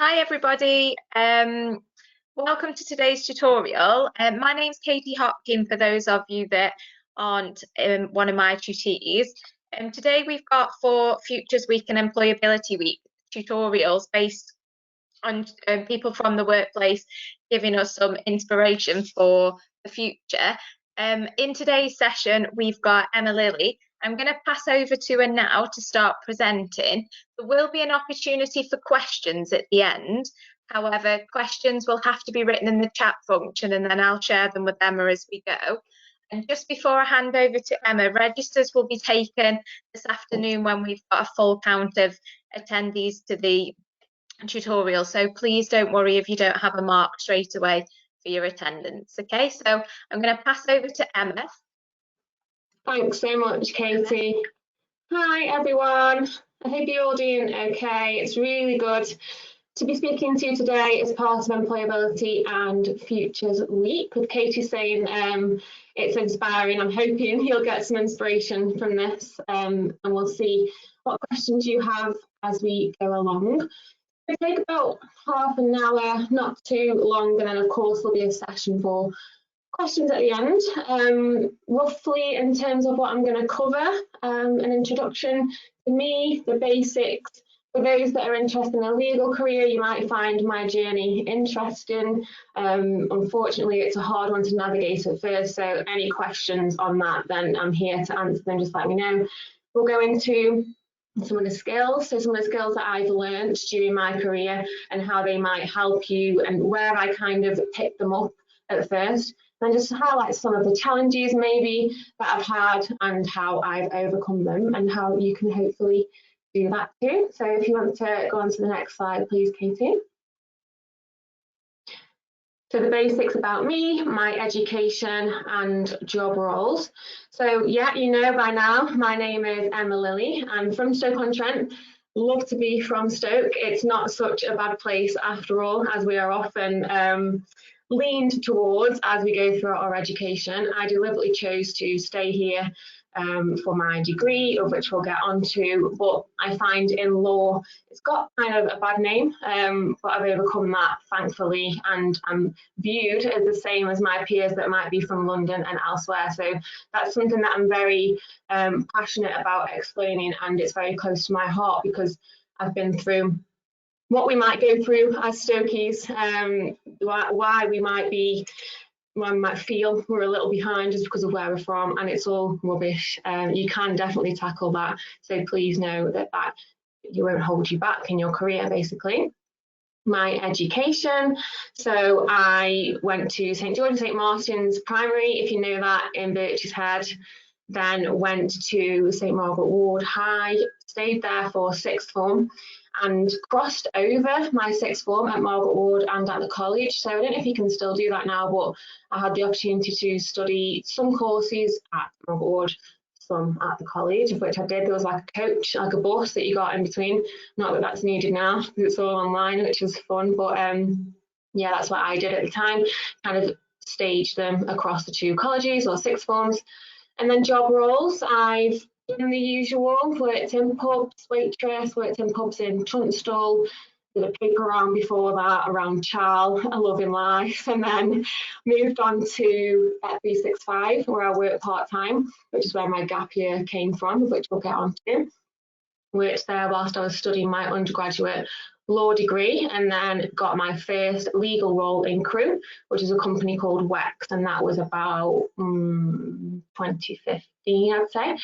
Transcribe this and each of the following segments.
Hi everybody, welcome to today's tutorial. My name's Katie Hopkin for those of you that aren't one of my tutees. Today we've got for Futures Week and Employability Week tutorials based on people from the workplace giving us some inspiration for the future. In today's session we've got Emma Lilley. I'm going to pass over to her now to start presenting. There will be an opportunity for questions at the end. However, questions will have to be written in the chat function and then I'll share them with Emma as we go. And just before I hand over to Emma, registers will be taken this afternoon when we've got a full count of attendees to the tutorial. So please don't worry if you don't have a mark straight away for your attendance. Okay, so I'm going to pass over to Emma. Thanks so much, Katie. Hi, everyone. I hope you're all doing okay. It's really good to be speaking to you today as part of Employability and Futures Week. With Katie saying it's inspiring, I'm hoping you'll get some inspiration from this and we'll see what questions you have as we go along. It'll take about half an hour, not too long, and then of course there'll be a session for questions at the end. Roughly in terms of what I'm going to cover, an introduction to me, the basics. For those that are interested in a legal career, you might find my journey interesting. Unfortunately, it's a hard one to navigate at first, so any questions on that, then I'm here to answer them, just let me know. We'll go into some of the skills, so some of the skills that I've learned during my career and how they might help you and where I kind of picked them up at first. And just highlight some of the challenges maybe that I've had and how I've overcome them and how you can hopefully do that too. So if you want to go on to the next slide, please, Katie. So the basics about me, my education and job roles. So yeah, you know by now, my name is Emma Lilley. I'm from Stoke-on-Trent. Love to be from Stoke. It's not such a bad place after all, as we are often leaned towards as we go through our education. I deliberately chose to stay here for my degree, of which we'll get onto, but I find in law it's got kind of a bad name, but I've overcome that thankfully, and I'm viewed as the same as my peers that might be from London and elsewhere. So that's something that I'm very passionate about explaining, and it's very close to my heart because I've been through what we might go through as Stokies, why we might feel we're a little behind just because of where we're from, and it's all rubbish. You can definitely tackle that, so please know that you won't hold you back in your career, basically. My education, so I went to St George and St Martin's Primary, if you know that, in Birch's Head, then went to St Margaret Ward High, stayed there for sixth form, and crossed over my sixth form at Margaret Ward and at the college. So I don't know if you can still do that now, but I had the opportunity to study some courses at Margaret Ward, some at the college, of which I did. There was like a coach, like a bus that you got in between. Not that that's needed now, because it's all online, which was fun. But yeah, that's what I did at the time, kind of staged them across the two colleges or sixth forms. And then job roles, I've done the usual, worked in pubs, waitress, worked in pubs in Tunstall, did a paper round before that around Charl, a loving life, and then moved on to 365 where I work part-time, which is where my gap year came from, which we'll get on to. Worked there whilst I was studying my undergraduate law degree, and then got my first legal role in Crewe, which is a company called Wex, and that was about 2015, I'd say.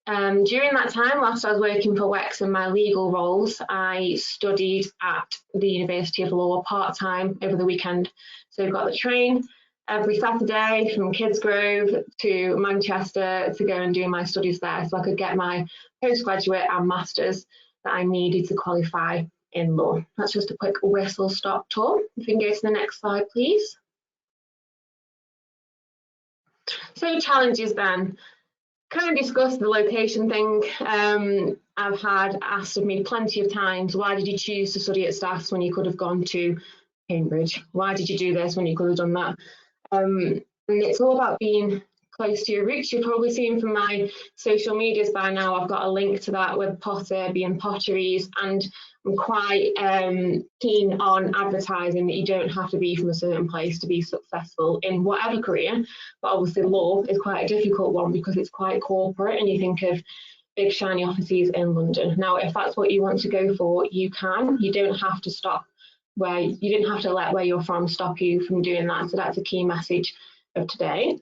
During that time, whilst I was working for Wex in my legal roles, I studied at the University of Law part-time over the weekend. So I got the train every Saturday from Kidsgrove to Manchester to go and do my studies there, so I could get my postgraduate and masters that I needed to qualify in law. That's just a quick whistle-stop tour. If you can go to the next slide, please. So challenges then. Kind of discussed the location thing. I've had asked of me plenty of times, why did you choose to study at Staffs when you could have gone to Cambridge? Why did you do this when you could have done that? And it's all about being close to your roots. You've probably seen from my social medias by now, I've got a link to that with Potter being Potteries, and I'm quite keen on advertising that you don't have to be from a certain place to be successful in whatever career, but obviously law is quite a difficult one because it's quite corporate and you think of big shiny offices in London. Now, if that's what you want to go for, you can. You don't have to stop where you didn't have to let where you're from stop you from doing that. So that's a key message of today.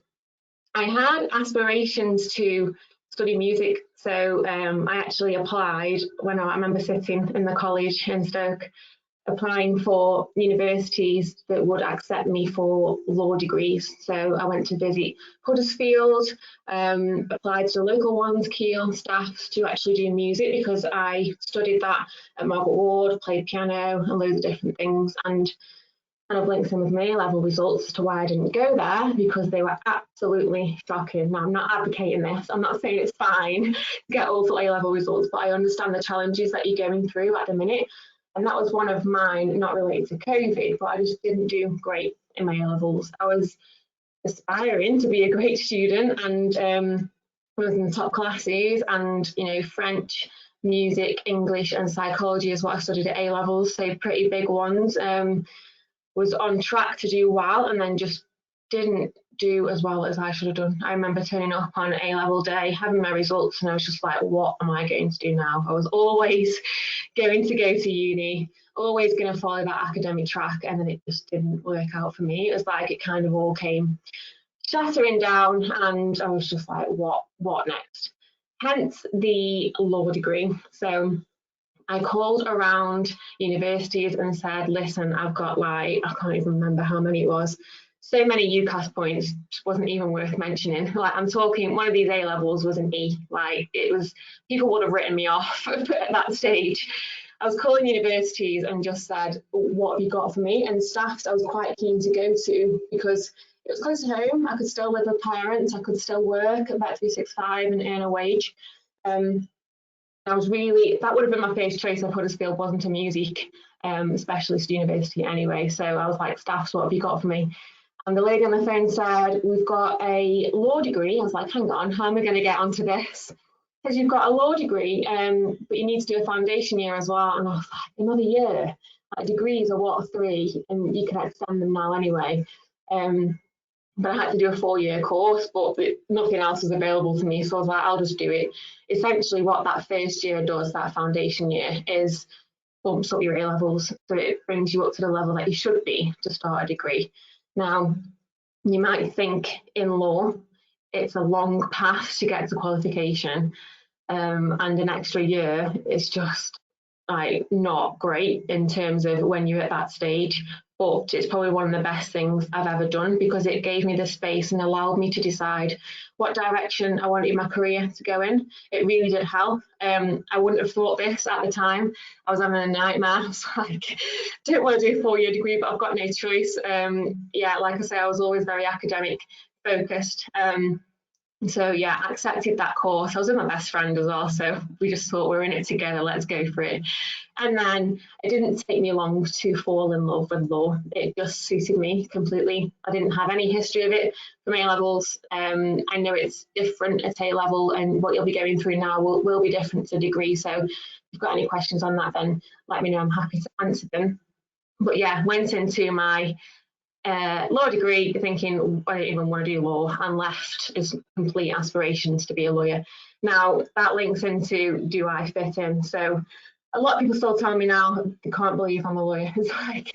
I had aspirations to study music, so I actually applied when I remember sitting in the college in Stoke, applying for universities that would accept me for law degrees. So I went to visit Huddersfield, applied to the local ones, Keele, Staffs, to actually do music because I studied that at Margaret Ward, played piano and loads of different things, and kind of links in with my A-level results as to why I didn't go there because they were absolutely shocking. Now, I'm not advocating this. I'm not saying it's fine to get awful A-level results, but I understand the challenges that you're going through at the minute. And that was one of mine, not related to COVID, but I just didn't do great in my A-levels. I was aspiring to be a great student and I was in the top classes and, you know, French, music, English and psychology is what I studied at A-levels, so pretty big ones. Was on track to do well and then just didn't do as well as I should have done. I remember turning up on A-level day, having my results, and I was just like, what am I going to do now? I was always going to go to uni, always going to follow that academic track, and then it just didn't work out for me. It was like it kind of all came shattering down, and I was just like, what next? Hence the law degree. So I called around universities and said, listen, I've got like, I can't even remember how many it was, so many UCAS points, wasn't even worth mentioning. Like I'm talking, one of these A-levels was an E, like it was, people would have written me off at that stage. I was calling universities and just said, what have you got for me? And Staffs I was quite keen to go to because it was close to home. I could still live with parents, I could still work at Bet 365 and earn a wage. I was really, that would have been my first choice if Huddersfield wasn't a music specialist university anyway. So I was like, Staffs, what have you got for me? And the lady on the phone said, we've got a law degree. I was like, hang on, how am I going to get onto this? Because you've got a law degree, but you need to do a foundation year as well. And I was like, another year? Like degrees are what, 3? And you can extend them now anyway. But I had to do a 4-year course, but nothing else was available to me. So I was like, I'll just do it. Essentially what that first year does, that foundation year, is bumps up your A-levels. So it brings you up to the level that you should be to start a degree. Now, you might think in law, it's a long path to get to qualification. And an extra year is just like not great in terms of when you're at that stage, but it's probably one of the best things I've ever done because it gave me the space and allowed me to decide what direction I wanted my career to go in. It really did help. I wouldn't have thought this at the time. I was having a nightmare. I was like, don't want to do a 4-year degree, but I've got no choice. Yeah, like I say, I was always very academic focused. So yeah, I accepted that course. I was with my best friend as well, so we just thought we're in it together, let's go for it. And then it didn't take me long to fall in love with law. It just suited me completely. I didn't have any history of it from A-levels. I know it's different at A-level and what you'll be going through now will be different to degree. So if you've got any questions on that, then let me know, I'm happy to answer them. But yeah, went into my law degree thinking I don't even want to do law and left just complete aspirations to be a lawyer. Now that links into do I fit in? So a lot of people still tell me now they can't believe I'm a lawyer. It's like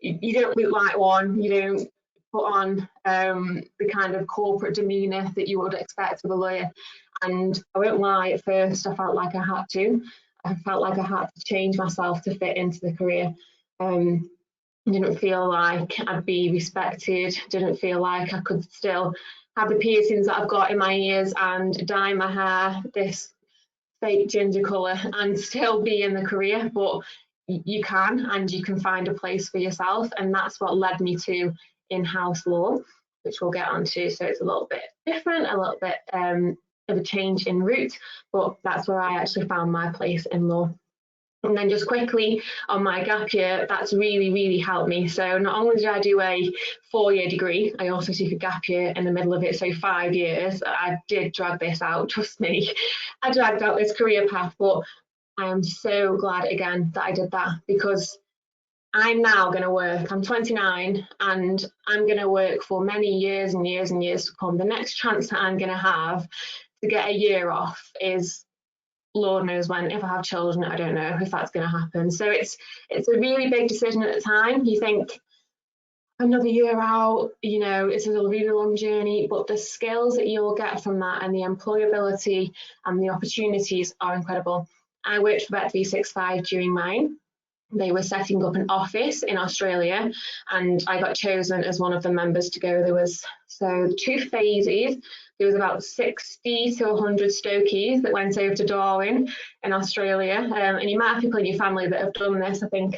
you don't look like one, you don't put on the kind of corporate demeanour that you would expect of a lawyer. And I won't lie, at first I felt like I had to. I felt like I had to change myself to fit into the career. Didn't feel like I'd be respected, didn't feel like I could still have the piercings that I've got in my ears and dye my hair this fake ginger colour and still be in the career, but you can, and you can find a place for yourself, and that's what led me to InHouse Law, which we'll get onto. So it's a little bit different, a little bit of a change in route, but that's where I actually found my place in law. And then just quickly on my gap year, that's really helped me. So not only did I do a 4-year degree, I also took a gap year in the middle of it, so 5 years. I did drag this out, trust me. I dragged out this career path, but I am so glad again that I did that, because I'm now going to work, I'm 29, and I'm going to work for many years and years and years to come. The next chance that I'm going to have to get a year off is Lord knows when. If I have children, I don't know if that's going to happen. So it's a really big decision at the time. You think another year out, you know, it's a really long journey, but the skills that you'll get from that and the employability and the opportunities are incredible. I worked for Bet365 during mine. They were setting up an office in Australia, and I got chosen as one of the members to go. There was 2 phases. There was about 60 to 100 Stokies that went over to Darwin in Australia, and you might have people in your family that have done this. I think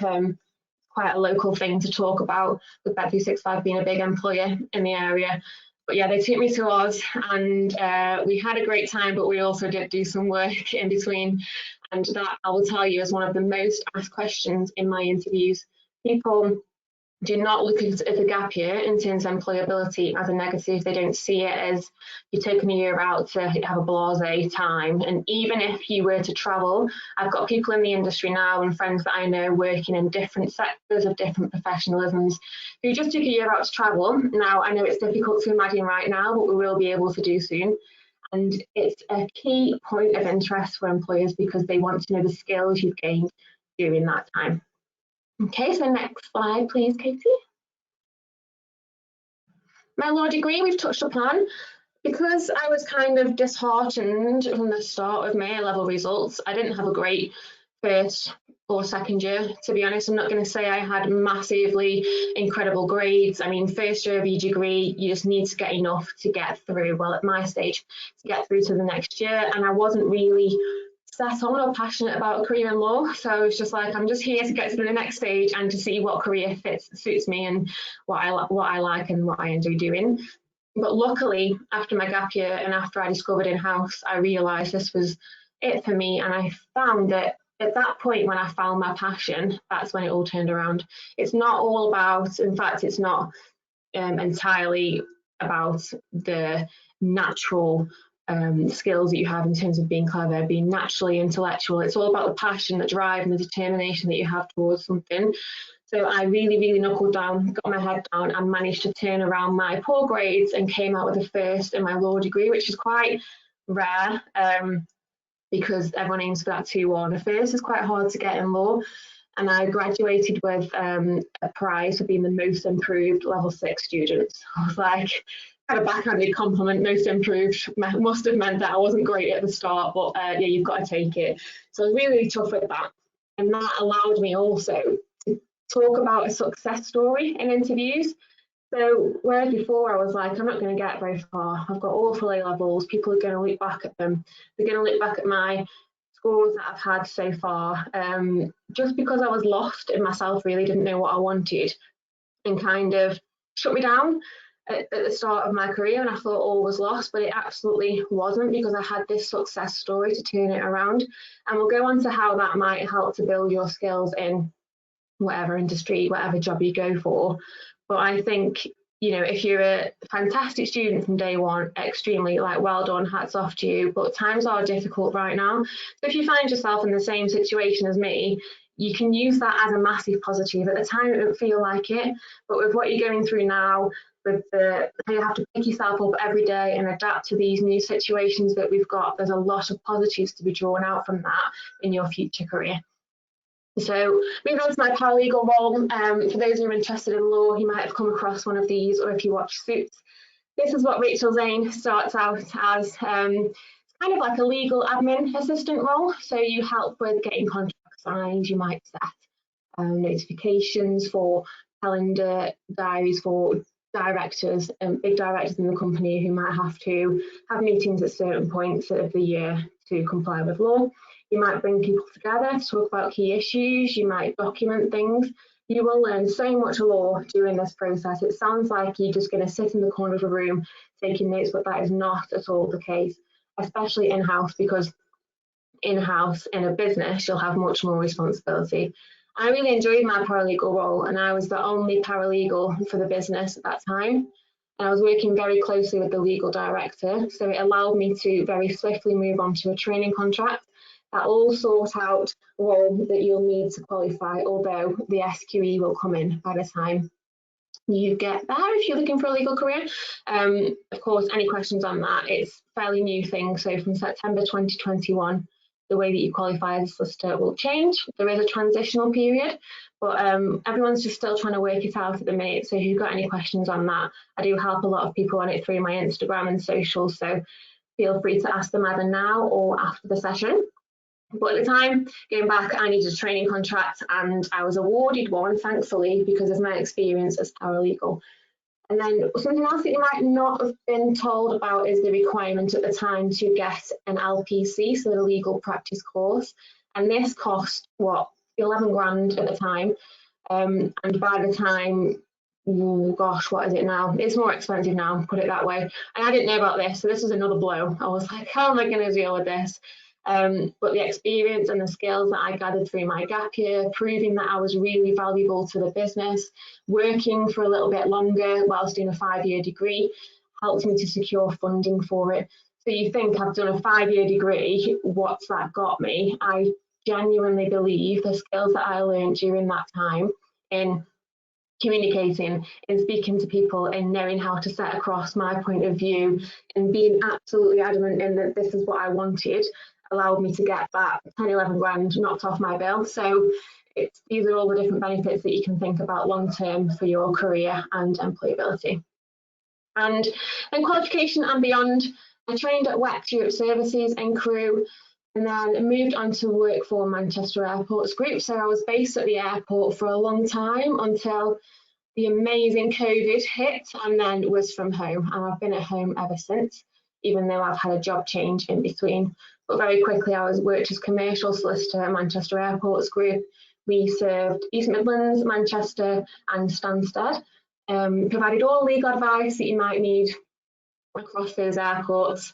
quite a local thing to talk about, with Bet365 being a big employer in the area. But yeah, they took me to Oz, and we had a great time, but we also did do some work in between. And that, I will tell you, is one of the most asked questions in my interviews. People do not look at the gap year in terms of employability as a negative. They don't see it as you're taking a year out to have a blasé time. And even if you were to travel, I've got people in the industry now and friends that I know working in different sectors of different professionalisms who just took a year out to travel. Now, I know it's difficult to imagine right now, but we will be able to do soon. And it's a key point of interest for employers because they want to know the skills you've gained during that time. Okay, so next slide, please, Katie. My law degree, we've touched upon. Because I was kind of disheartened from the start of my A-level results, I didn't have a great first or second year, to be honest. I'm not going to say I had massively incredible grades. I mean, first year of your degree, you just need to get enough to get through, well, at my stage, to get through to the next year. And I wasn't really set on or passionate about a career in law. So I was just like, I'm just here to get to the next stage and to see what career suits me and what I like and what I enjoy doing. But luckily, after my gap year and after I discovered InHouse, I realised this was it for me. And I found that at that point, when I found my passion, that's when it all turned around. It's not all about, in fact, it's not entirely about the natural skills that you have in terms of being clever, being naturally intellectual. It's all about the passion, the drive and the determination that you have towards something. So I really, really knuckled down, got my head down and managed to turn around my poor grades and came out with a first in my law degree, which is quite rare because everyone aims for that 2-1. A first is quite hard to get in law. And I graduated with a prize for being the most improved level 6 student. I was like, had a backhanded compliment, most improved, must have meant that I wasn't great at the start, but yeah, you've got to take it. So I was really, really tough with that. And that allowed me also to talk about a success story in interviews. So whereas before I was like, I'm not going to get very far. I've got awful A-levels. People are going to look back at them. They're going to look back at my scores that I've had so far. Just because I was lost in myself, really didn't know what I wanted, and kind of shut me down at the start of my career. And I thought all was lost, but it absolutely wasn't, because I had this success story to turn it around. And we'll go on to how that might help to build your skills in whatever industry, whatever job you go for. But I think, you know, if you're a fantastic student from day one, extremely, like, well done, hats off to you. But times are difficult right now. So if you find yourself in the same situation as me, you can use that as a massive positive. At the time, it didn't feel like it, but with what you're going through now, with you have to pick yourself up every day and adapt to these new situations that we've got, there's a lot of positives to be drawn out from that in your future career. So moving on to my paralegal role, for those who are interested in law, you might have come across one of these, or if you watch Suits. This is what Rachel Zane starts out as, kind of like a legal admin assistant role. So you help with getting contracts signed, you might set notifications for calendar diaries for directors and big directors in the company who might have to have meetings at certain points of the year to comply with law. You might bring people together to talk about key issues. You might document things. You will learn so much law during this process. It sounds like you're just going to sit in the corner of a room taking notes, but that is not at all the case, especially in-house, because in-house in a business, you'll have much more responsibility. I really enjoyed my paralegal role, and I was the only paralegal for the business at that time. And I was working very closely with the legal director, so it allowed me to very swiftly move on to a training contract that will sort out the role that you'll need to qualify, although the SQE will come in by the time you get there if you're looking for a legal career. Of course, any questions on that, it's a fairly new thing. So from September 2021, the way that you qualify as a solicitor will change. There is a transitional period, but everyone's just still trying to work it out at the minute. So if you've got any questions on that, I do help a lot of people on it through my Instagram and socials. So feel free to ask them either now or after the session. But at the time, going back, I needed a training contract and I was awarded one, thankfully, because of my experience as paralegal. And then something else that you might not have been told about is the requirement at the time to get an LPC, so the legal practice course. And this cost, what, 11 grand at the time. And by the time, oh gosh, what is it now? It's more expensive now, put it that way. And I didn't know about this, so this was another blow. I was like, how am I going to deal with this? But the experience and the skills that I gathered through my gap year, proving that I was really valuable to the business, working for a little bit longer whilst doing a 5-year degree, helped me to secure funding for it. So you think I've done a 5-year degree, what's that got me? I genuinely believe the skills that I learned during that time in communicating, in speaking to people, and knowing how to set across my point of view and being absolutely adamant in that this is what I wanted, allowed me to get that 10, 11 grand knocked off my bill. So these are all the different benefits that you can think about long term for your career and employability. And then qualification and beyond, I trained at WEX Europe Services and Crew, and then moved on to work for Manchester Airports Group. So I was based at the airport for a long time until the amazing COVID hit, and then was from home. And I've been at home ever since, even though I've had a job change in between. But very quickly, I worked as commercial solicitor at Manchester Airports Group. We served East Midlands, Manchester and Stansted, provided all legal advice that you might need across those airports.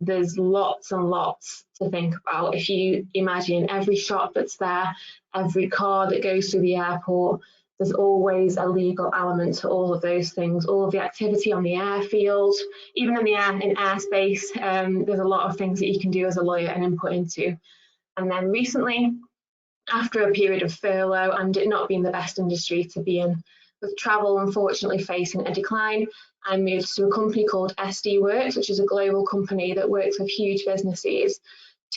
There's lots and lots to think about. If you imagine every shop that's there, every car that goes through the airport, there's always a legal element to all of those things, all of the activity on the airfield, even in airspace, there's a lot of things that you can do as a lawyer and input into. And then recently, after a period of furlough and it not being the best industry to be in, with travel unfortunately facing a decline, I moved to a company called SD Works, which is a global company that works with huge businesses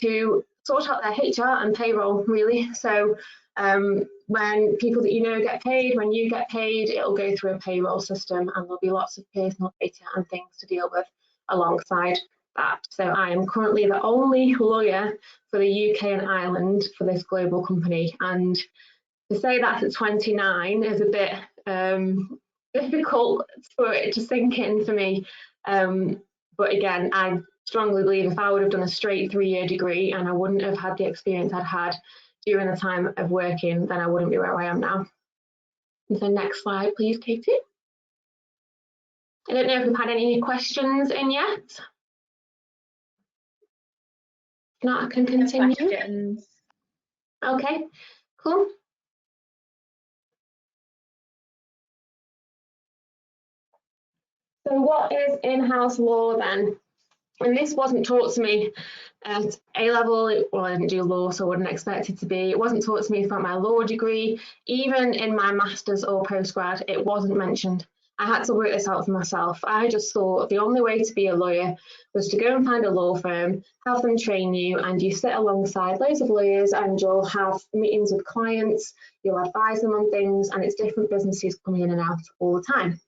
to sort out their HR and payroll, really. So when people that you know get paid, when you get paid, it'll go through a payroll system and there'll be lots of personal data and things to deal with alongside that. So I am currently the only lawyer for the UK and Ireland for this global company. And to say that at 29 is a bit difficult for it to sink in for me. But again, I strongly believe if I would have done a straight 3-year degree and I wouldn't have had the experience I'd had during the time of working, then I wouldn't be where I am now. So next slide, please, Katie. I don't know if we've had any questions in yet. If not, I can continue. Questions. Okay, cool. So what is in-house law then? And this wasn't taught to me at A-level. Well, I didn't do law, so I wouldn't expect it to be. It wasn't taught to me throughout my law degree. Even in my master's or postgrad, it wasn't mentioned. I had to work this out for myself. I just thought the only way to be a lawyer was to go and find a law firm, have them train you, and you sit alongside loads of lawyers and you'll have meetings with clients, you'll advise them on things, and it's different businesses coming in and out all the time.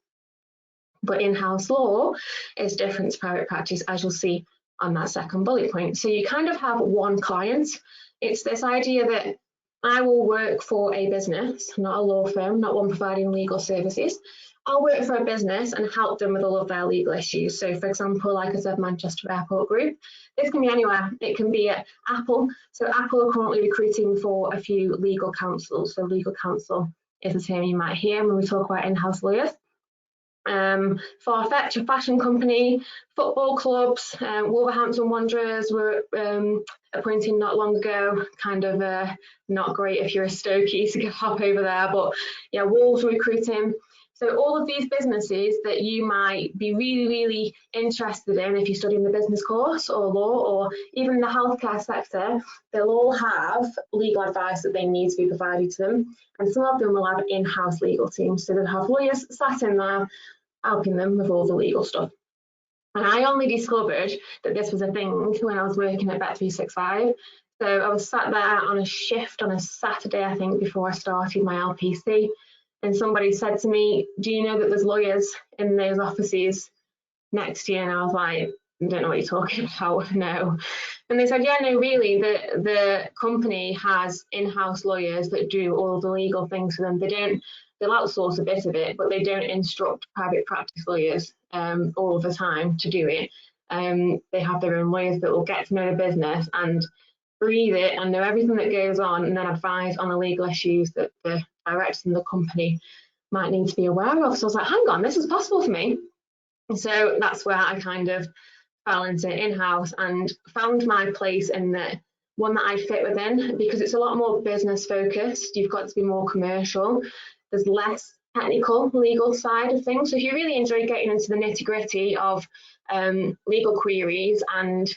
But in-house law is different to private practice, as you'll see on that second bullet point. So you kind of have one client. It's this idea that I will work for a business, not a law firm, not one providing legal services. I'll work for a business and help them with all of their legal issues. So for example, like I said, Manchester Airport Group, this can be anywhere. It can be at Apple. So Apple are currently recruiting for a few legal counsels. So legal counsel is a term you might hear when we talk about in-house lawyers. Farfetch, a fashion company, football clubs, Wolverhampton Wanderers were appointing not long ago, kind of not great if you're a Stokey to hop over there, but yeah, Wolves recruiting. So all of these businesses that you might be really, really interested in if you're studying the business course or law, or even the healthcare sector, they'll all have legal advice that they need to be provided to them. And some of them will have in-house legal teams. So they'll have lawyers sat in there helping them with all the legal stuff. And I only discovered that this was a thing when I was working at Bet365. So I was sat there on a shift on a Saturday, I think, before I started my LPC. And somebody said to me, do you know that there's lawyers in those offices next to you? And I was like, I don't know what you're talking about, no. And they said, yeah, no, really, the company has in-house lawyers that do all the legal things for them. They'll outsource a bit of it, but they don't instruct private practice lawyers all the time to do it. They have their own lawyers that will get to know the business and read it and know everything that goes on, and then advise on the legal issues that the directors in the company might need to be aware of. So I was like, hang on, this is possible for me. And so that's where I kind of fell into in-house and found my place in the one that I fit within, because it's a lot more business focused. You've got to be more commercial. There's less technical legal side of things. So if you really enjoy getting into the nitty-gritty of legal queries and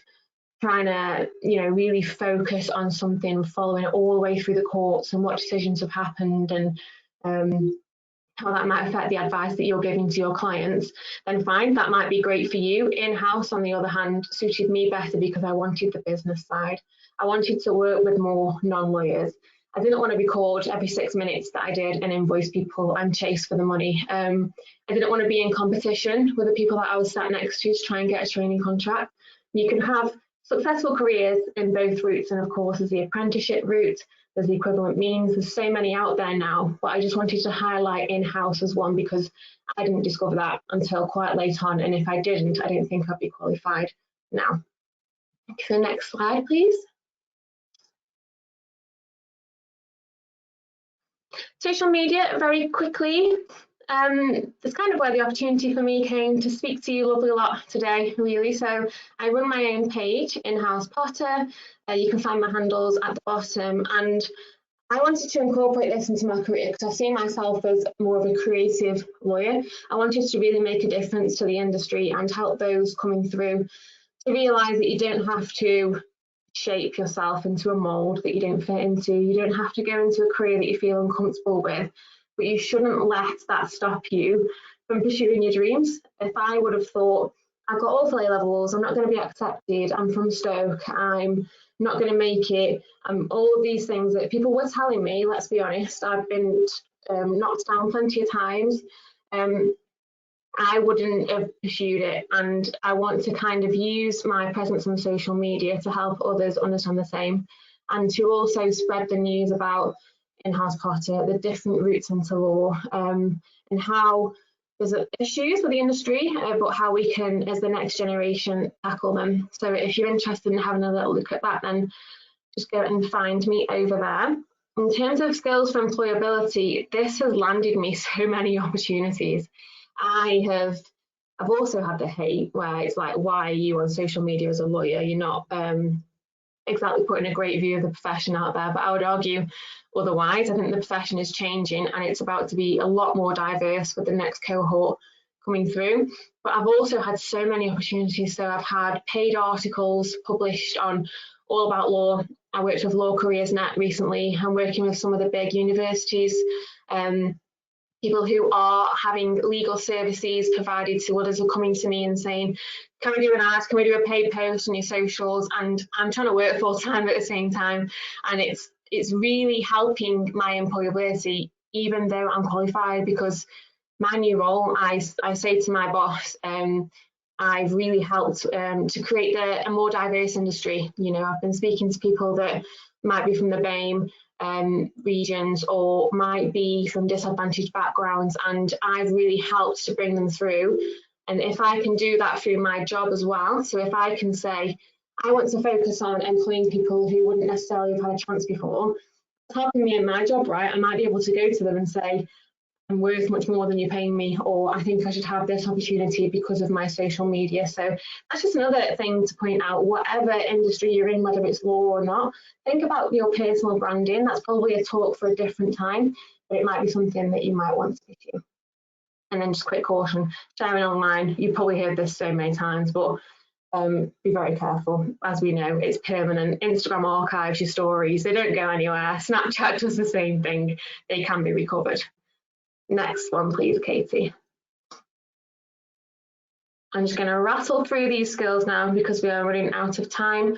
trying to, really focus on something, following it all the way through the courts and what decisions have happened and how that might affect the advice that you're giving to your clients, then fine, that might be great for you. In-house, on the other hand, suited me better because I wanted the business side. I wanted to work with more non-lawyers. I didn't want to be called every 6 minutes that I did and invoice people and chase for the money. I didn't want to be in competition with the people that I was sat next to try and get a training contract. You can have successful careers in both routes, and of course there's the apprenticeship route, there's the equivalent means, there's so many out there now, but I just wanted to highlight in-house as one because I didn't discover that until quite late on, and if I didn't, I didn't think I'd be qualified now. Okay, next slide please. Social media, very quickly. It's kind of where the opportunity for me came to speak to you lovely lot today, really. So I run my own page, InHouse Potter. You can find my handles at the bottom. And I wanted to incorporate this into my career because I see myself as more of a creative lawyer. I wanted to really make a difference to the industry and help those coming through to realise that you don't have to shape yourself into a mould that you don't fit into. You don't have to go into a career that you feel uncomfortable with, but you shouldn't let that stop you from pursuing your dreams. If I would have thought, I've got all 4 A-levels, I'm not going to be accepted, I'm from Stoke, I'm not going to make it, all of these things that people were telling me, let's be honest, I've been knocked down plenty of times. I wouldn't have pursued it, and I want to kind of use my presence on social media to help others understand the same, and to also spread the news about InHouse Potter, the different routes into law, and how there's issues with the industry, but how we can, as the next generation, tackle them. So if you're interested in having a little look at that, then just go and find me over there. In terms of skills for employability, this has landed me so many opportunities. I've also had the hate where it's like, why are you on social media as a lawyer? You're not exactly putting a great view of the profession out there, but I would argue otherwise. I think the profession is changing and it's about to be a lot more diverse with the next cohort coming through. But I've also had so many opportunities. So I've had paid articles published on All About Law. I worked with Law Careers Net recently. I'm working with some of the big universities, people who are having legal services provided to others are coming to me and saying, can we do an ad, can we do a paid post on your socials? And I'm trying to work full time at the same time. And it's really helping my employability, even though I'm qualified, because my new role, I say to my boss, I've really helped to create a more diverse industry. I've been speaking to people that might be from the BAME regions or might be from disadvantaged backgrounds, and I've really helped to bring them through. And if I can do that through my job as well, so if I can say I want to focus on employing people who wouldn't necessarily have had a chance before, it's helping me in my job, right? I might be able to go to them and say, I'm worth much more than you're paying me, or I think I should have this opportunity because of my social media. So that's just another thing to point out. Whatever industry you're in, whether it's law or not, think about your personal branding. That's probably a talk for a different time, but it might be something that you might want to pursue. And then just quick caution, sharing online, you've probably heard this so many times, but be very careful. As we know, it's permanent. Instagram archives your stories. They don't go anywhere. Snapchat does the same thing. They can be recovered. Next one, please, Katie. I'm just going to rattle through these skills now because we are running out of time.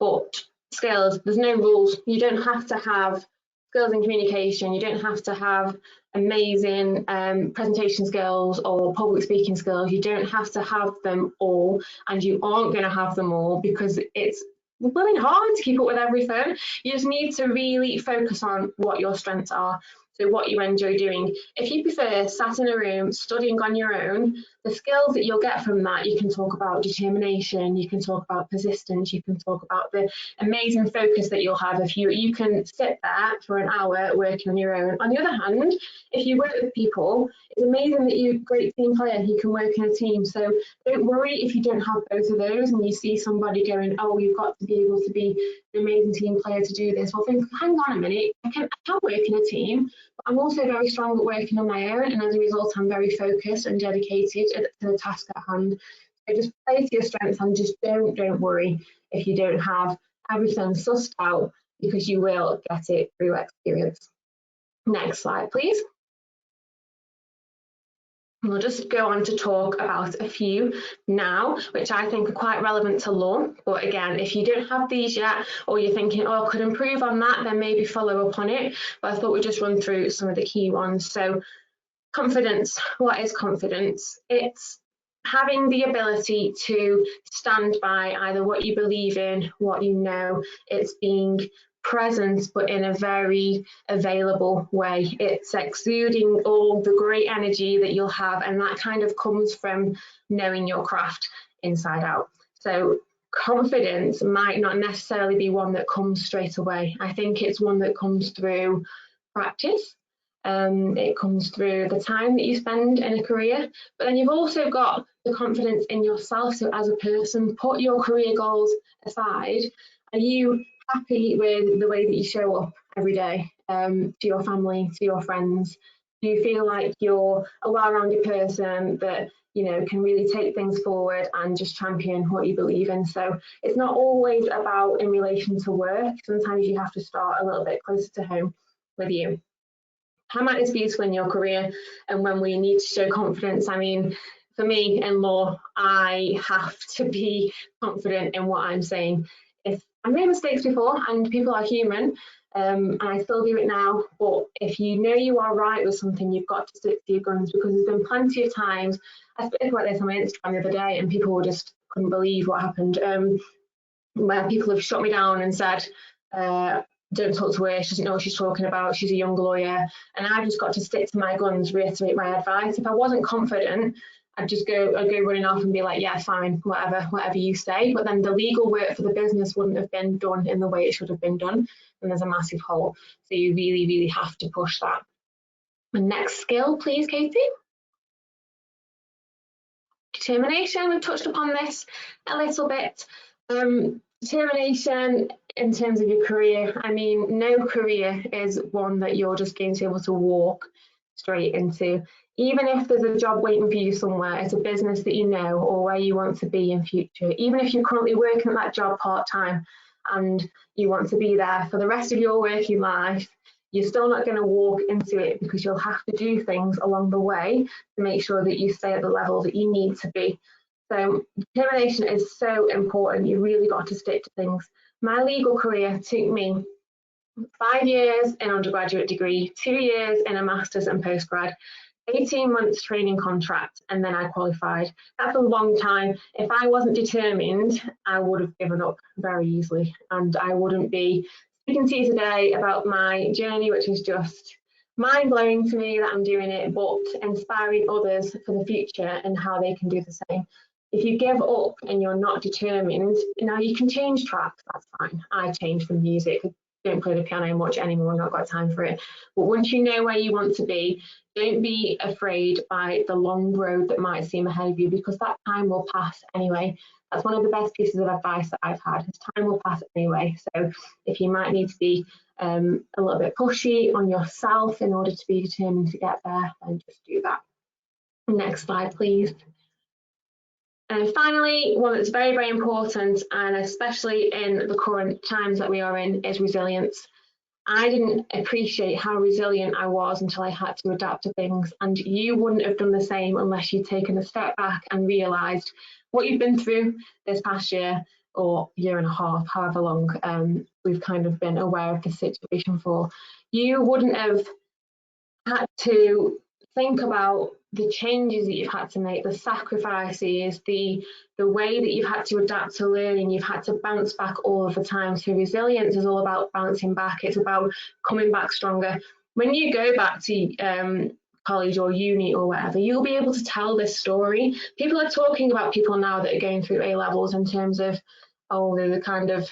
But skills, there's no rules. You don't have to have skills in communication. You don't have to have amazing presentation skills or public speaking skills. You don't have to have them all, and you aren't going to have them all because it's really hard to keep up with everything. You just need to really focus on what your strengths are. So what you enjoy doing. If you prefer sat in a room studying on your own, the skills that you'll get from that, you can talk about determination, you can talk about persistence, you can talk about the amazing focus that you'll have if you can sit there for an hour working on your own. On the other hand, if you work with people, it's amazing that you're a great team player, you can work in a team. So don't worry if you don't have both of those and you see somebody going, oh, you've got to be able to be an amazing team player to do this. Well, think, hang on a minute, I can work in a team. I'm also very strong at working on my own, and as a result, I'm very focused and dedicated to the task at hand. So just play to your strengths and just don't worry if you don't have everything sussed out, because you will get it through experience. Next slide, please. We'll just go on to talk about a few now, which I think are quite relevant to law. But again, if you don't have these yet, or you're thinking, oh, I could improve on that, then maybe follow up on it. But I thought we'd just run through some of the key ones. So confidence. What is confidence? It's having the ability to stand by either what you believe in, what you know. It's being present, but in a very available way. It's exuding all the great energy that you'll have, and that kind of comes from knowing your craft inside out. So confidence might not necessarily be one that comes straight away. I think it's one that comes through practice. It comes through the time that you spend in a career, but then you've also got the confidence in yourself. So as a person, put your career goals aside. Are you happy with the way that you show up every day to your family, to your friends? Do you feel like you're a well-rounded person that can really take things forward and just champion what you believe in? So it's not always about in relation to work. Sometimes you have to start a little bit closer to home with you. How might this be useful in your career and when we need to show confidence? I mean, for me in law, I have to be confident in what I'm saying. If I made mistakes before, and people are human, and I still do it now, but if you know you are right with something, you've got to stick to your guns, because there's been plenty of times, I spoke about this on my Instagram the other day, and people just couldn't believe what happened, where people have shut me down and said, don't talk to her, she doesn't know what she's talking about, she's a young lawyer. And I've just got to stick to my guns, reiterate my advice. If I wasn't confident, I'd go running off and be like, yeah, fine, whatever you say. But then the legal work for the business wouldn't have been done in the way it should have been done. And there's a massive hole. So you really, really have to push that. The next skill, please, Katie. Determination, we've touched upon this a little bit. Determination in terms of your career, I mean, no career is one that you're just going to be able to walk straight into. Even if there's a job waiting for you somewhere, it's a business that you know or where you want to be in future. Even if you're currently working at that job part-time and you want to be there for the rest of your working life, you're still not going to walk into it, because you'll have to do things along the way to make sure that you stay at the level that you need to be. So determination is so important. You really got to stick to things. My legal career took me 5 years in undergraduate degree, 2 years in a master's and postgrad, 18 months training contract, and then I qualified. That's a long time. If I wasn't determined, I would have given up very easily, and I wouldn't be speaking to you today about my journey, which is just mind-blowing to me that I'm doing it, but inspiring others for the future and how they can do the same. If you give up and you're not determined, now you can change tracks, that's fine. I changed from music, I don't play the piano much anymore, not got time for it. But once you know where you want to be, don't be afraid by the long road that might seem ahead of you, because that time will pass anyway. That's one of the best pieces of advice that I've had, is time will pass anyway. So if you might need to be a little bit pushy on yourself in order to be determined to get there, then just do that. Next slide, please. And finally, one that's very, very important, and especially in the current times that we are in, is resilience. I didn't appreciate how resilient I was until I had to adapt to things, and you wouldn't have done the same unless you'd taken a step back and realised what you've been through this past year or year and a half, however long we've kind of been aware of the situation for. You wouldn't have had to think about the changes that you've had to make, the sacrifices, the way that you've had to adapt to learning. You've had to bounce back all of the time. So resilience is all about bouncing back. It's about coming back stronger. When you go back to college or uni or whatever, you'll be able to tell this story. People are talking about people now that are going through A levels in terms of, oh, they're the kind of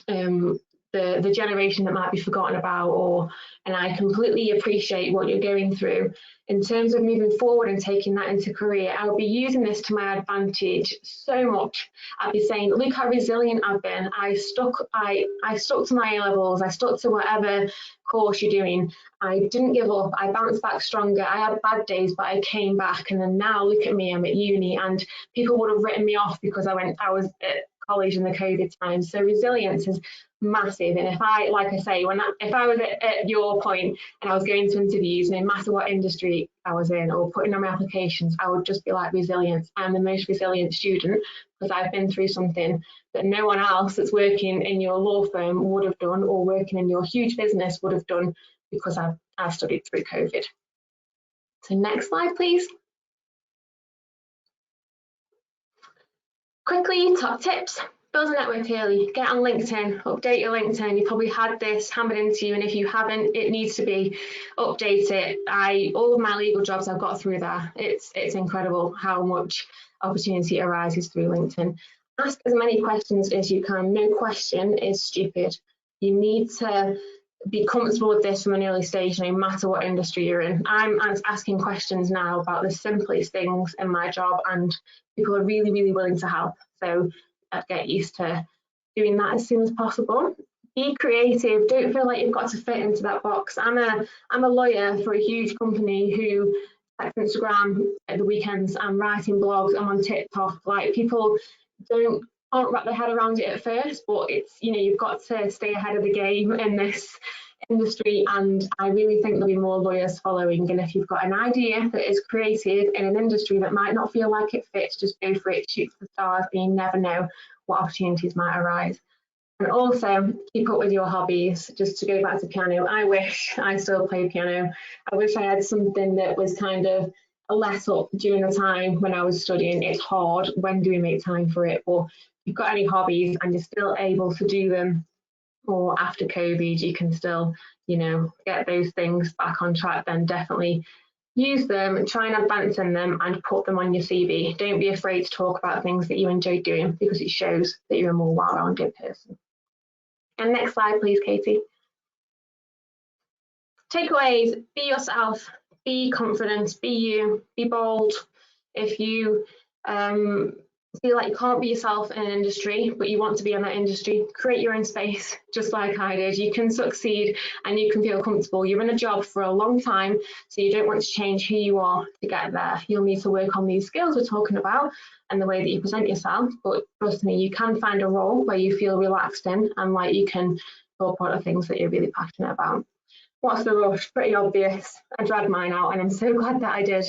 the generation that might be forgotten about, and I completely appreciate what you're going through. In terms of moving forward and taking that into career, I would be using this to my advantage so much. I'd be saying, look how resilient I've been. I stuck to my A levels. I stuck to whatever course you're doing. I didn't give up. I bounced back stronger. I had bad days, but I came back. And then now look at me, I'm at uni, and people would have written me off because I was at college in the COVID times. So resilience is massive. And if I, like I say, if I was at your point and I was going to interviews, no matter what industry I was in or putting on my applications, I would just be like, resilience. I'm the most resilient student because I've been through something that no one else that's working in your law firm would have done, or working in your huge business would have done, because I've studied through COVID. So next slide, please. Quickly, top tips. Build a network early, get on LinkedIn, update your LinkedIn. You probably had this hammered into you, and if you haven't, it needs to be updated. All of my legal jobs I've got through there. It's incredible how much opportunity arises through LinkedIn. Ask as many questions as you can. No question is stupid. You need to be comfortable with this from an early stage, no matter what industry you're in. I'm asking questions now about the simplest things in my job, and people are really, really willing to help. So I'd get used to doing that as soon as possible. Be creative. Don't feel like you've got to fit into that box. I'm a lawyer for a huge company who checks Instagram at the weekends. I'm writing blogs. I'm on TikTok. Like, people can't wrap their head around it at first, but it's, you've got to stay ahead of the game in this industry, and I really think there'll be more lawyers following. And if you've got an idea that is creative in an industry that might not feel like it fits, just go for it, shoot for the stars, and you never know what opportunities might arise. And also keep up with your hobbies. Just to go back to piano, I wish I still played piano. I wish I had something that was kind of a let up during the time when I was studying. It's hard. When do we make time for it? But if you've got any hobbies and you're still able to do them, or after COVID, you can still, get those things back on track, then definitely use them, try and advance in them, and put them on your CV. Don't be afraid to talk about things that you enjoy doing, because it shows that you're a more well-rounded person. And next slide, please, Katie. Takeaways: be yourself, be confident, be you, be bold. If you feel like you can't be yourself in an industry, but you want to be in that industry, create your own space, just like I did. You can succeed and you can feel comfortable. You're in a job for a long time, so you don't want to change who you are to get there. You'll need to work on these skills we're talking about and the way that you present yourself, but trust me, you can find a role where you feel relaxed in, and like you can talk about the things that you're really passionate about. What's the rush? Pretty obvious. I dragged mine out, and I'm so glad that I did.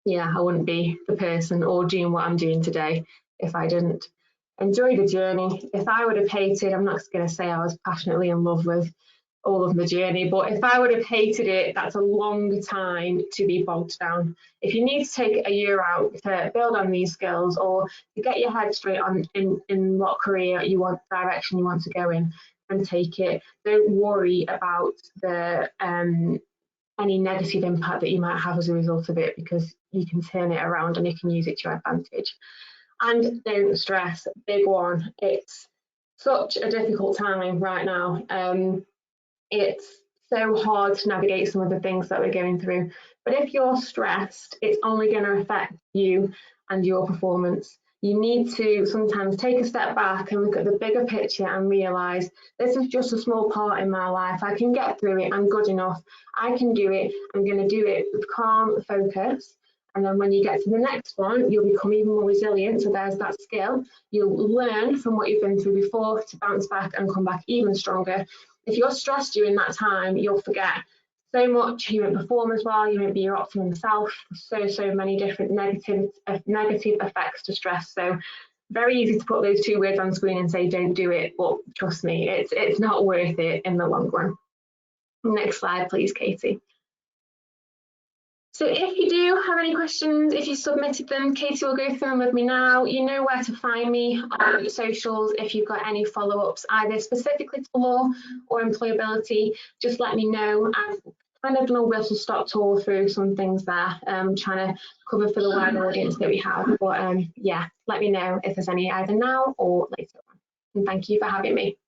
Yeah, I wouldn't be the person or doing what I'm doing today if I didn't. Enjoy the journey. If I would have hated, I'm not going to say I was passionately in love with all of the journey, but if I would have hated it, that's a long time to be bogged down. If you need to take a year out to build on these skills, or to get your head straight on in what career you want, direction you want to go in, and take it. Don't worry about the any negative impact that you might have as a result of it, because you can turn it around and you can use it to your advantage. And don't stress. Big one. It's such a difficult time right now. It's so hard to navigate some of the things that we're going through. But if you're stressed, it's only going to affect you and your performance. You need to sometimes take a step back and look at the bigger picture and realise this is just a small part in my life. I can get through it. I'm good enough. I can do it. I'm going to do it with calm focus. And then when you get to the next one, you'll become even more resilient. So there's that skill. You'll learn from what you've been through before to bounce back and come back even stronger. If you're stressed during that time, you'll forget so much. You won't perform as well. You won't be your optimum self. So many different negative effects to stress. So very easy to put those 2 words on screen and say don't do it, but trust me, it's not worth it in the long run. Next slide, please, Katie. So if you do have any questions, if you submitted them, Katie will go through them with me now. You know where to find me on socials if you've got any follow-ups, either specifically to law or employability. Just let me know. I've kind of done a whistle-stop tour through some things there, trying to cover for the wider audience that we have. But yeah, let me know if there's any either now or later on. And thank you for having me.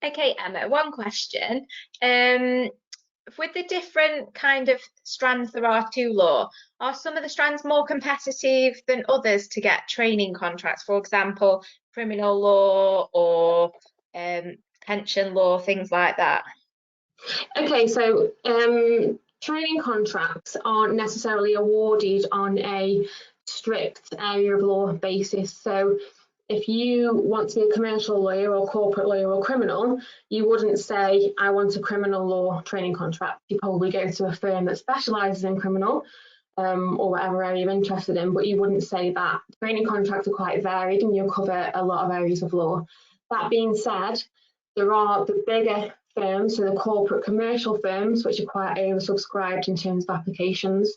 Okay, Emma, one question. With the different kind of strands there are to law, are some of the strands more competitive than others to get training contracts? For example, criminal law or pension law, things like that. Okay, so training contracts aren't necessarily awarded on a strict area of law basis. So if you want to be a commercial lawyer or corporate lawyer or criminal, you wouldn't say, I want a criminal law training contract. You probably go to a firm that specialises in criminal or whatever area you're interested in, but you wouldn't say that. Training contracts are quite varied and you'll cover a lot of areas of law. That being said, there are the bigger firms, so the corporate commercial firms, which are quite oversubscribed in terms of applications.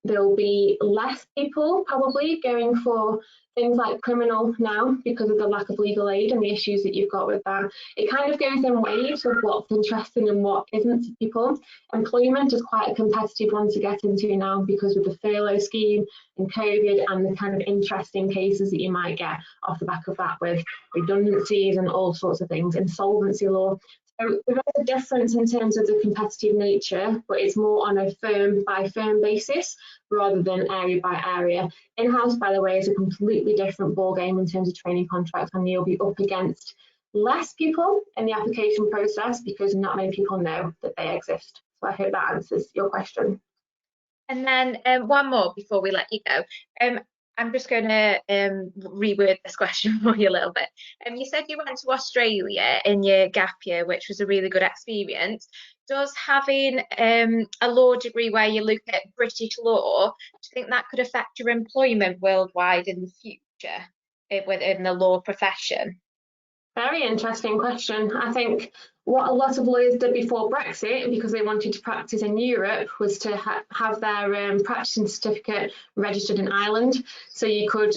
There'll be less people probably going for things like criminal now because of the lack of legal aid and the issues that you've got with that. It kind of goes in waves of what's interesting and what isn't to people. Employment is quite a competitive one to get into now because of the furlough scheme and COVID and the kind of interesting cases that you might get off the back of that with redundancies and all sorts of things, insolvency law. So there is a difference in terms of the competitive nature, but it's more on a firm by firm basis rather than area by area. In-house, by the way, is a completely different ballgame in terms of training contracts, and you'll be up against less people in the application process because not many people know that they exist. So I hope that answers your question. And then one more before we let you go. I'm just going to reword this question for you a little bit. You said you went to Australia in your gap year, which was a really good experience. Does having a law degree where you look at British law, do you think that could affect your employment worldwide in the future within the law profession? Very interesting question. I think what a lot of lawyers did before Brexit, because they wanted to practice in Europe, was to have their practicing certificate registered in Ireland, so you could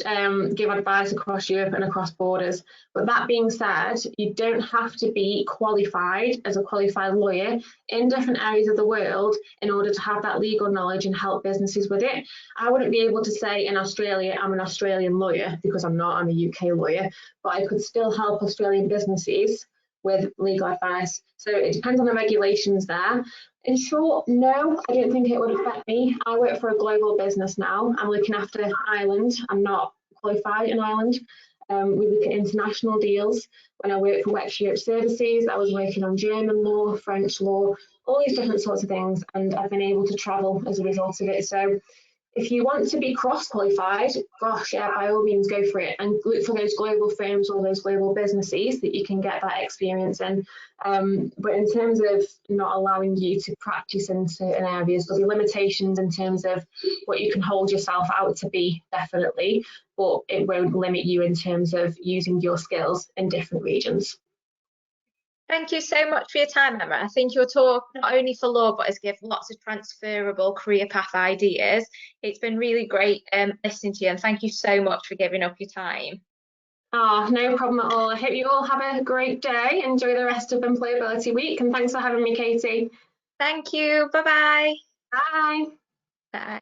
give advice across Europe and across borders. But that being said, you don't have to be qualified as a qualified lawyer in different areas of the world in order to have that legal knowledge and help businesses with it. I wouldn't be able to say in Australia, I'm an Australian lawyer, because I'm not, I'm a UK lawyer, but I could still help Australian businesses with legal advice. So it depends on the regulations there. In short, no, I don't think it would affect me. I work for a global business now. I'm looking after Ireland. I'm not qualified in Ireland. We look at international deals. When I worked for Wexford Europe Services, I was working on German law, French law, all these different sorts of things, and I've been able to travel as a result of it. So if you want to be cross-qualified, gosh, yeah, by all means go for it and look for those global firms or those global businesses that you can get that experience in. But in terms of not allowing you to practice in certain areas, there'll be limitations in terms of what you can hold yourself out to be, definitely, but it won't limit you in terms of using your skills in different regions. Thank you so much for your time, Emma. I think your talk, not only for law, but has given lots of transferable career path ideas. It's been really great listening to you, and thank you so much for giving up your time. Oh, no problem at all. I hope you all have a great day. Enjoy the rest of Employability Week, and thanks for having me, Katie. Thank you. Bye-bye. Bye. Bye.